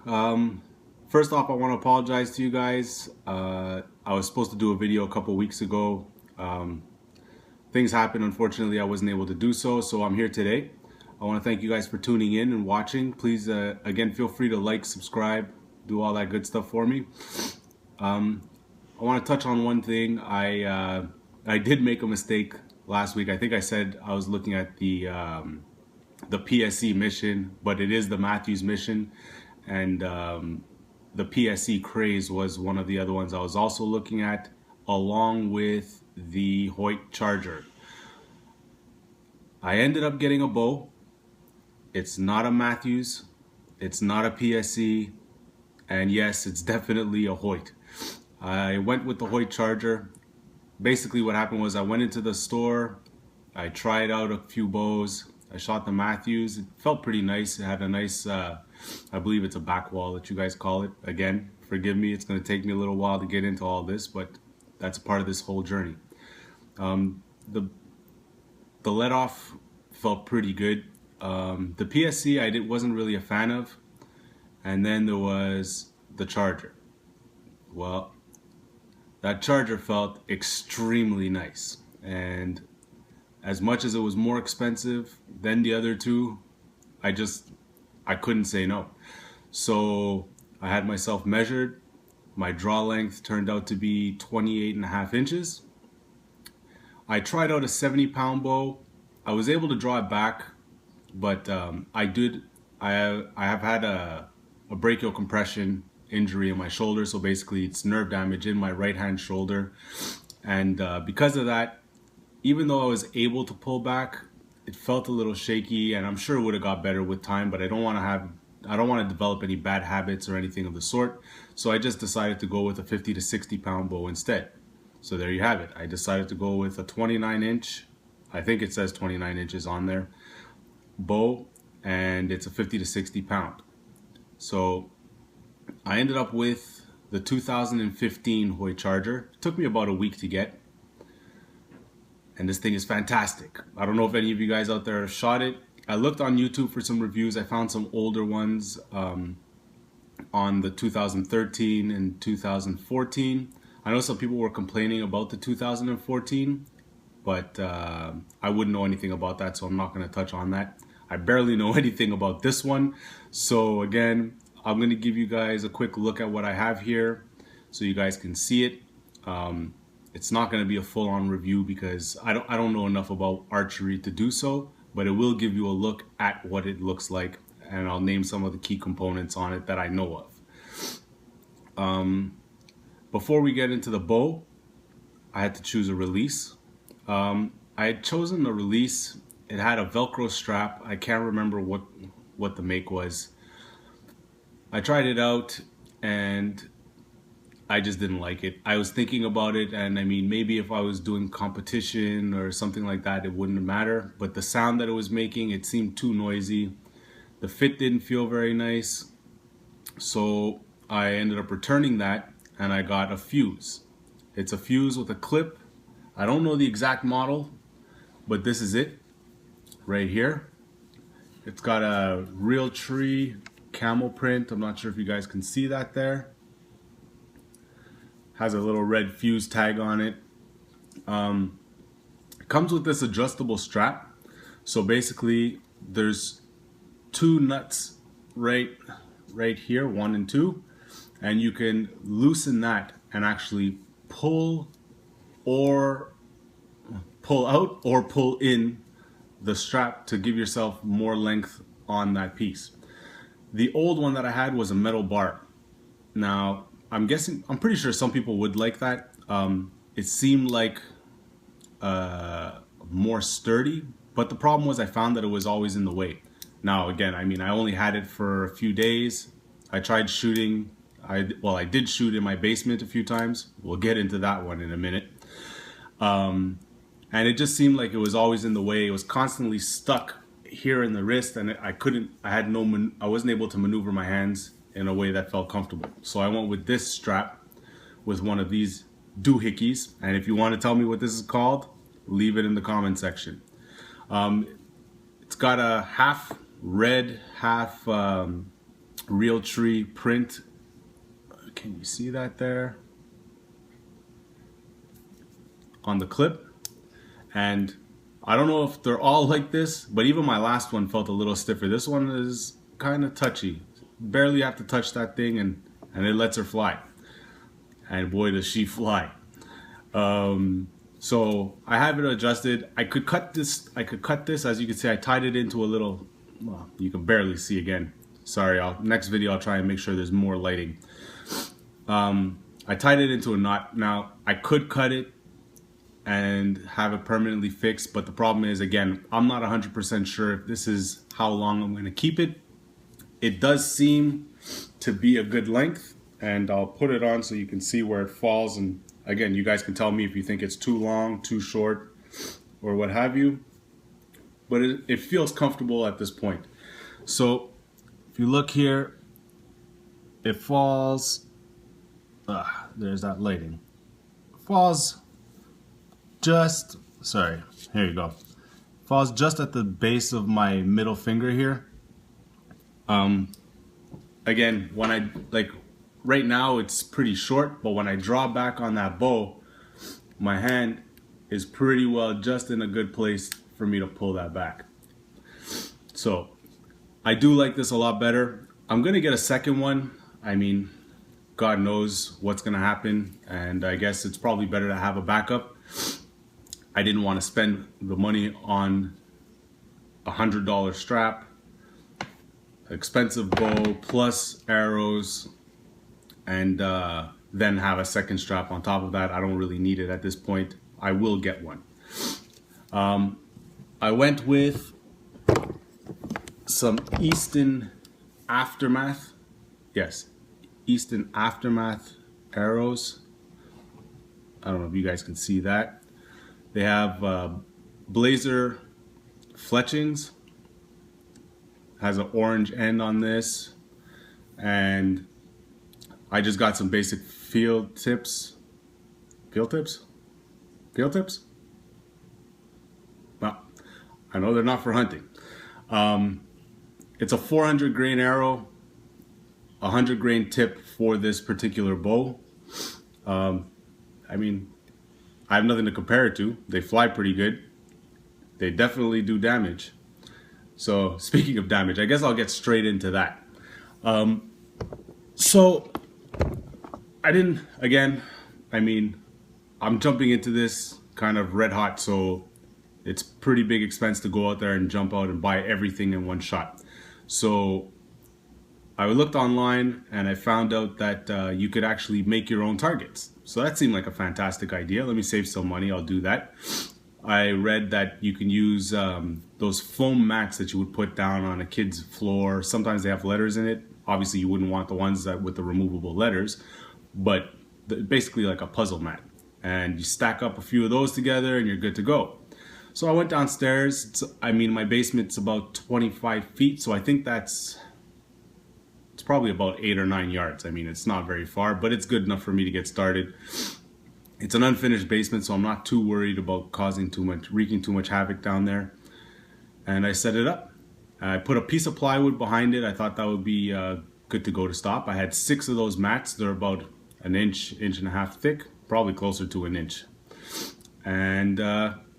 Um, First off, I want to apologize to you guys. I was supposed to do a video a couple weeks ago. Um, Things happened. Unfortunately, I wasn't able to do so, so I'm here today. I want to thank you guys for tuning in and watching. Please, again, feel free to like, subscribe, do all that good stuff for me. I want to touch on one thing. I did make a mistake last week. I think I said I was looking at the PSC mission, but it is the Matthews mission, and the PSC craze was one of the other ones I was also looking at, along with the Hoyt Charger. I ended up getting a bow. It's not a Matthews, it's not a PSC, and yes, it's definitely a Hoyt. I went with the Hoyt Charger. Basically what happened was I went into the store, I tried out a few bows, I shot the Matthews. It felt pretty nice. It had a nice, I believe it's a back wall that you guys call it. Again, forgive me, it's going to take me a little while to get into all this, but that's a part of this whole journey. The let off felt pretty good. The PSC wasn't really a fan of, and then there was the Charger. Well, that Charger felt extremely nice, and as much as it was more expensive than the other two, I couldn't say no. So I had myself measured. My draw length turned out to be 28.5 inches. I tried out a 70-pound bow. I was able to draw it back, but I have had a brachial compression injury in my shoulder, so basically it's nerve damage in my right hand shoulder, and because of that, even though I was able to pull back, it felt a little shaky, and I'm sure it would have got better with time, but I don't want to develop any bad habits or anything of the sort, so I just decided to go with a 50 to 60 pound bow instead. So there you have it. I decided to go with a 29-inch, I think it says 29 inches on there, bow, and it's a 50 to 60 pound. So I ended up with the 2015 Hoyt Charger. It took me about a week to get, and this thing is fantastic. I don't know if any of you guys out there have shot it. I looked on YouTube for some reviews. I found some older ones on the 2013 and 2014. I know some people were complaining about the 2014, but I wouldn't know anything about that, so I'm not going to touch on that. I barely know anything about this one. So again, I'm going to give you guys a quick look at what I have here so you guys can see it. It's not going to be a full-on review because I don't know enough about archery to do so, but it will give you a look at what it looks like, and I'll name some of the key components on it that I know of. Before we get into the bow, I had to choose a release. I had chosen the release. It had a Velcro strap. I can't remember what the make was. I tried it out and I just didn't like it. I was thinking about it, and I mean, maybe if I was doing competition or something like that, it wouldn't matter. But the sound that it was making, it seemed too noisy. The fit didn't feel very nice. So I ended up returning that, and I got a fuse. It's a fuse with a clip. I don't know the exact model, but this is it right here. It's got a real tree camel print. I'm not sure if you guys can see that there. Has a little red fuse tag on it. It comes with this adjustable strap. So basically there's two nuts right here, 1 and 2, and you can loosen that and actually pull out or pull in the strap to give yourself more length on that piece. The old one that I had was a metal bar. Now, I'm pretty sure some people would like that. It seemed like more sturdy, but the problem was I found that it was always in the way. Now, again, I mean, I only had it for a few days. I tried shooting. I did shoot in my basement a few times. We'll get into that one in a minute. And it just seemed like it was always in the way. It was constantly stuck here in the wrist, and I wasn't able to maneuver my hands in a way that felt comfortable. So I went with this strap with one of these doohickeys, and if you want to tell me what this is called, leave it in the comment section. It's got a half red, half real tree print. Can you see that there? On the clip. And I don't know if they're all like this, but even my last one felt a little stiffer. This one is kind of touchy. Barely have to touch that thing and it lets her fly. And boy, does she fly. So I have it adjusted. I could cut this. As you can see, I tied it into a little, well, you can barely see again. Sorry, next video I'll try and make sure there's more lighting. I tied it into a knot. Now, I could cut it and have it permanently fixed, but the problem is, again, I'm not 100% sure if this is how long I'm going to keep it. It does seem to be a good length, and I'll put it on so you can see where it falls, and again, you guys can tell me if you think it's too long, too short, or what have you, but it feels comfortable at this point. So if you look here, it falls, there's that lighting, falls just, sorry, here you go. Falls just at the base of my middle finger here. Again, when I, like, right now it's pretty short, but when I draw back on that bow, my hand is pretty well just in a good place for me to pull that back. So I do like this a lot better. I'm gonna get a second one. I mean, God knows what's gonna happen, and I guess it's probably better to have a backup. I didn't want to spend the money on $100 strap, expensive bow plus arrows, and then have a second strap on top of that. I don't really need it at this point. I will get one. I went with some Easton Aftermath. Yes, Easton Aftermath arrows. I don't know if you guys can see that. They have blazer fletchings. Has an orange end on this, and I just got some basic field tips. Field tips? Well, I know they're not for hunting. It's a 400 grain arrow, 100 grain tip for this particular bow. I mean, I have nothing to compare it to. They fly pretty good. They definitely do damage. So speaking of damage, I guess I'll get straight into that. So I didn't, again, I mean, I'm jumping into this kind of red hot, so it's pretty big expense to go out there and jump out and buy everything in one shot. So I looked online and I found out that you could actually make your own targets. So that seemed like a fantastic idea. Let me save some money, I'll do that. I read that you can use those foam mats that you would put down on a kid's floor. Sometimes they have letters in it. Obviously you wouldn't want the ones that with the removable letters, but basically like a puzzle mat. And you stack up a few of those together and you're good to go. So I went downstairs. I mean, my basement's about 25 feet, so I think it's probably about 8 or 9 yards. I mean, it's not very far, but it's good enough for me to get started. It's an unfinished basement, so I'm not too worried about wreaking too much havoc down there. And I set it up. I put a piece of plywood behind it. I thought that would be good to go to stop. I had 6 of those mats. They're about an inch and a half thick, probably closer to an inch. And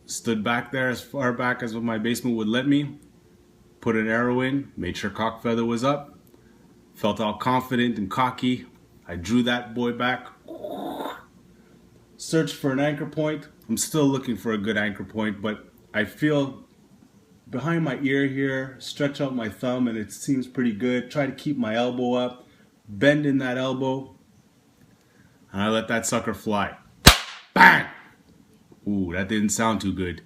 stood back there as far back as what my basement would let me. Put an arrow in, made sure cock feather was up. Felt all confident and cocky. I drew that boy back. Searched for an anchor point. I'm still looking for a good anchor point, but I feel behind my ear here, stretch out my thumb, and it seems pretty good. Try to keep my elbow up, bend in that elbow, and I let that sucker fly. Bang! Ooh, that didn't sound too good.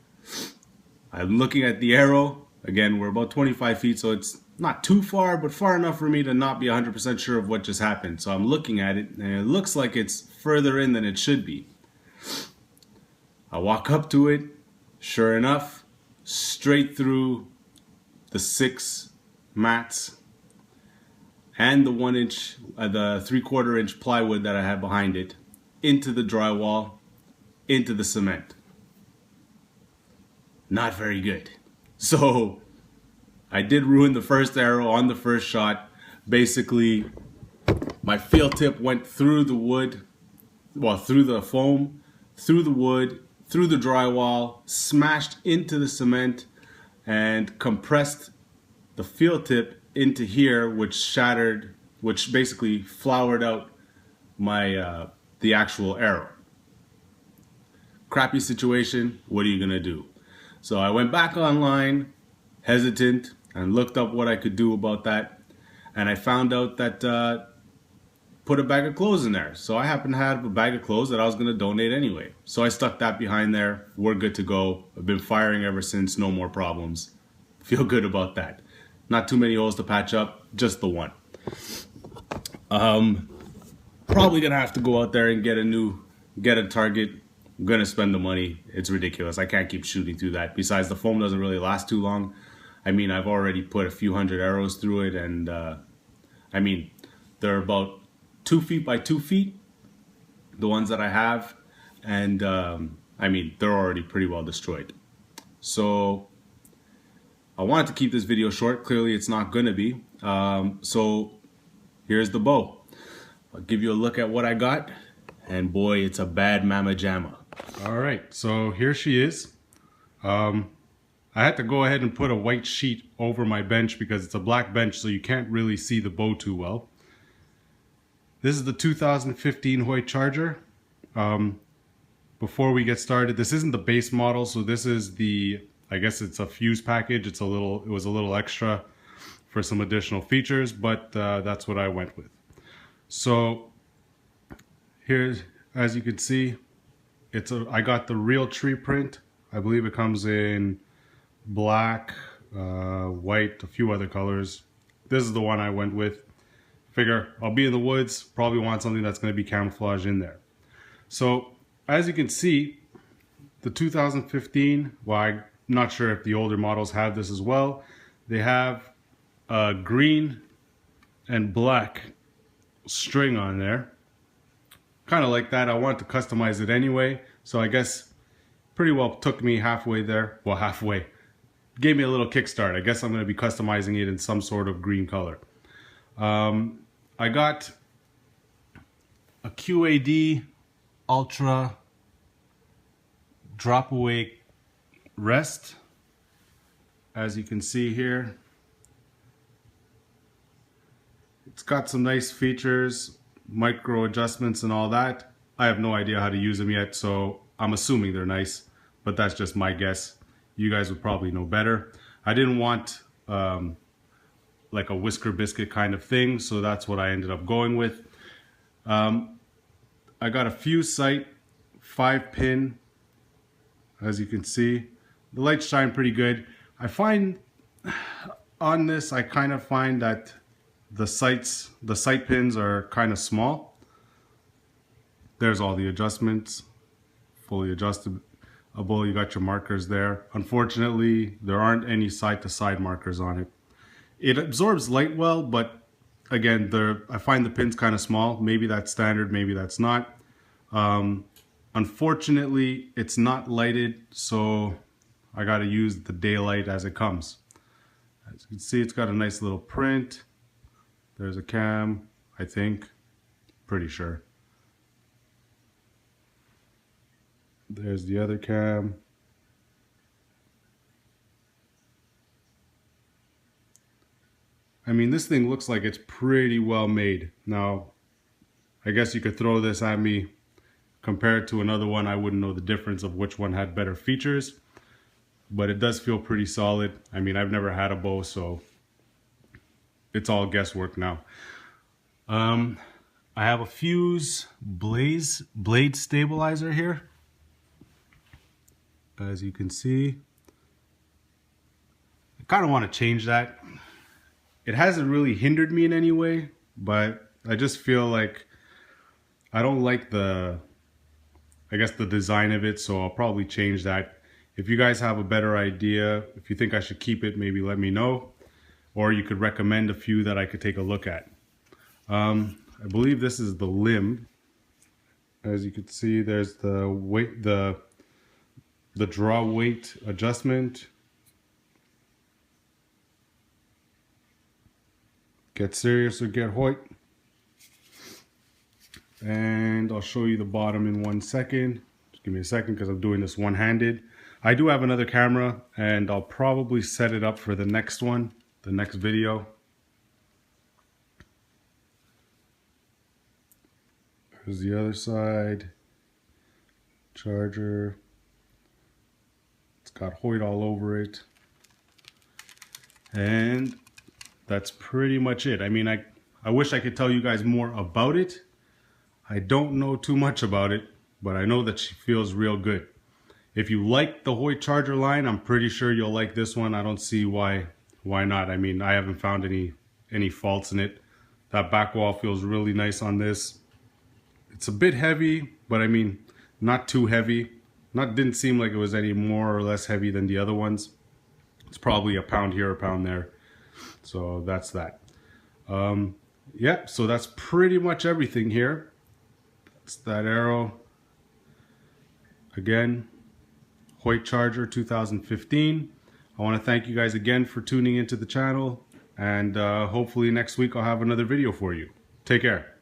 I'm looking at the arrow. Again, we're about 25 feet, so it's not too far, but far enough for me to not be 100% sure of what just happened. So I'm looking at it, and it looks like it's further in than it should be. I walk up to it. Sure enough, straight through the 6 mats and the 1 inch, the 3/4 inch plywood that I had behind it, into the drywall, into the cement. Not very good. So I did ruin the first arrow on the first shot. Basically, my field tip went through the wood, well, through the foam, through the wood, through the drywall, smashed into the cement, and compressed the field tip into here, which shattered, which basically floured out my the actual arrow. Crappy situation. What are you gonna do? So I went back online, hesitant, and looked up what I could do about that, and I found out that put a bag of clothes in there. So I happen to have a bag of clothes that I was going to donate anyway. So I stuck that behind there. We're good to go. I've been firing ever since. No more problems. Feel good about that. Not too many holes to patch up. Just the one. Probably going to have to go out there and get a target. I'm going to spend the money. It's ridiculous. I can't keep shooting through that. Besides, the foam doesn't really last too long. I mean, I've already put a few hundred arrows through it, and I mean, they're about 2 feet by 2 feet, the ones that I have, and I mean, they're already pretty well destroyed. So I wanted to keep this video short. Clearly it's not gonna be. So here's the bow. I'll give you a look at what I got, and boy, it's a bad mama jamma. All right, so here she is. I had to go ahead and put a white sheet over my bench because it's a black bench, so you can't really see the bow too well. This is the 2015 Hoyt Charger. Before we get started, this isn't the base model, so this is the, I guess it's a fuse package. It was a little extra for some additional features, but that's what I went with. So here's, as you can see, I got the real tree print. I believe it comes in black, white, a few other colors. This is the one I went with. Figure I'll be in the woods, probably want something that's going to be camouflage in there. So as you can see, the 2015, well, I'm not sure if the older models have this as well. They have a green and black string on there. Kind of like that. I wanted to customize it anyway, so I guess pretty well took me halfway there. Well, halfway. Gave me a little kickstart. I guess I'm going to be customizing it in some sort of green color. I got a QAD Ultra drop away rest, as you can see here. It's got some nice features, micro adjustments and all that. I have no idea how to use them yet, so I'm assuming they're nice, but that's just my guess. You guys would probably know better. I didn't want like a whisker biscuit kind of thing, so that's what I ended up going with. I got a fuse sight, 5-pin, as you can see. The lights shine pretty good. I find on this, I kind of find that the sight pins are kind of small. There's all the adjustments, fully adjustable. You got your markers there. Unfortunately, there aren't any side-to-side markers on it. It absorbs light well, but again, I find the pins kind of small. Maybe that's standard, maybe that's not. Unfortunately, it's not lighted, so I got to use the daylight as it comes. As you can see, it's got a nice little print. There's a cam, I think. Pretty sure. There's the other cam. I mean, this thing looks like it's pretty well made. Now, I guess you could throw this at me, compare it to another one. I wouldn't know the difference of which one had better features, but it does feel pretty solid. I mean, I've never had a bow, so it's all guesswork now. I have a fuse blade stabilizer here. As you can see, I kind of want to change that. It hasn't really hindered me in any way, but I just feel like I don't like the design of it, so I'll probably change that. If you guys have a better idea, if you think I should keep it, maybe let me know, or you could recommend a few that I could take a look at. I believe this is the limb. As you can see, there's the weight, the draw weight adjustment. Get serious or get Hoyt. And I'll show you the bottom in 1 second. Just give me a second because I'm doing this one-handed. I do have another camera and I'll probably set it up for the next one, the next video. Here's the other side. Charger. It's got Hoyt all over it. And that's pretty much it. I mean, I wish I could tell you guys more about it. I don't know too much about it, but I know that she feels real good. If you like the Hoyt Charger line, I'm pretty sure you'll like this one. I don't see why not. I mean, I haven't found any faults in it. That back wall feels really nice on this. It's a bit heavy, but I mean, not too heavy. Didn't seem like it was any more or less heavy than the other ones. It's probably a pound here, a pound there. So that's that. Yeah, so that's pretty much everything here. That's that arrow. Again, Hoyt Charger 2015. I want to thank you guys again for tuning into the channel, and hopefully next week I'll have another video for you. Take care.